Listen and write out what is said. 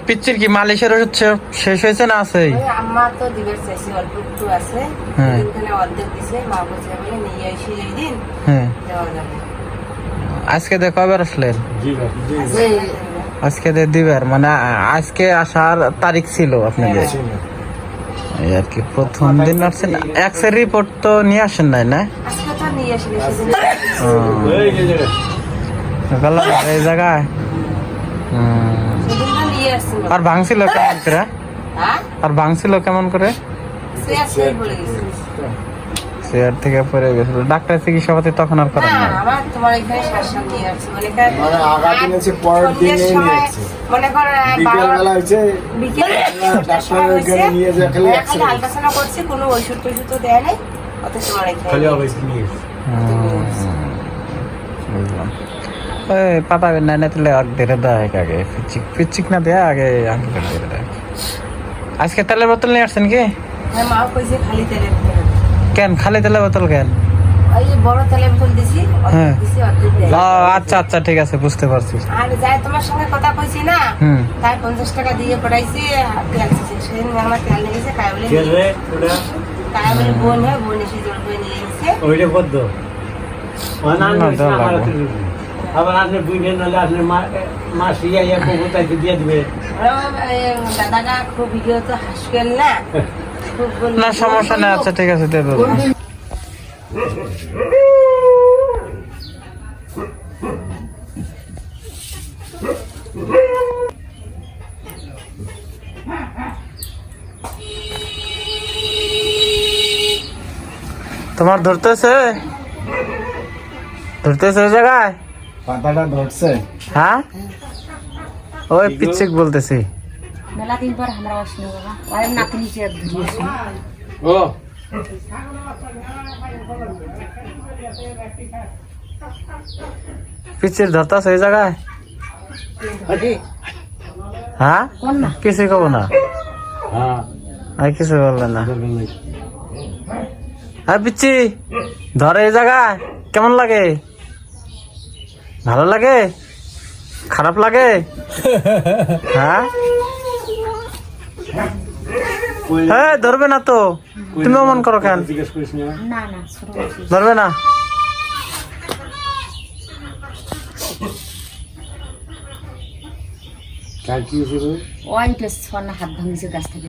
পিচ্চির কি মালিশের ওষুধ শেষ হয়েছে না আছে? আম্মা তো দিবের চাইছি, অল্প একটু আছে, দিনখানে অর্ধেক দিছে, মা বলছে বলে নিয়ে আসি এই দিন দেওয়া যাবে। আজকে দিয়ে কবে আসলেন? আজকে দিয়ে দিবার মানে আজকে আসার তারিখ ছিল আপনাদের? এই আর কি প্রথম দিন আসছেন। এক্সের রিপোর্ট তো নিয়ে আসেন নাই না? আজকে তো নিয়ে আসি এই জায়গায় আর ভাঙছিল কেমন করে? আর ভাঙছিল কেমন করে? চেয়ার থেকে পড়ে গেছিল। ডাক্তার চিকিৎসা পাতি তখন আর করেন না? পাতাবেন না তাহলে ধীরে দেয় আগে পিচিক না দেয় আগে আঙ্কেল ধীরে দেয়। আজকে তেলের বোতল নিয়ে আসছেন কি? কেন খালি তেলের বোতল কেন? আচ্ছা আচ্ছা ঠিক আছে বুঝতে পারছি। তোমার সঙ্গে কথা কইছি না, তাই 50 টাকা দিয়ে পড়াইছি। সেদিন আমার তেল লেগেছে, কায় বলে বোন হয়, বোন এসে জোর করে নিয়ে গেছে। আবার আপনি বুঝলেন নাহলে আপনার মাসি দিয়ে দিবে। দাদাটা খুব ভিডিও তো হাসবেন না, না সমস্যা নেই। আচ্ছা ঠিক আছে দিয়ে দেবো। তোমার ধরতেছে ওই জায়গায় পাতাটা ধরছে? হ্যাঁ ওই পিচ্ছিক বলতেছি। মেলা দিন পর আমরা আসলো বাবা, আর নাতনি যে ধরিয়েছি। ও পিচ্ছির ধরতেছে ওই জায়গায়? হ্যাঁ কিছু কব না, আর কিছু বলবে না। হ্যাঁ পিচ্ছি ধরে এই জায়গায় কেমন লাগে? ভালো লাগে? খারাপ লাগে? হ্যাঁ হ্যাঁ ধরবে না তো, তুমি মন করো কেন? ধরবে না? ওয়াইন টেস্ট হাত ভাঙিছে গাছ থেকে।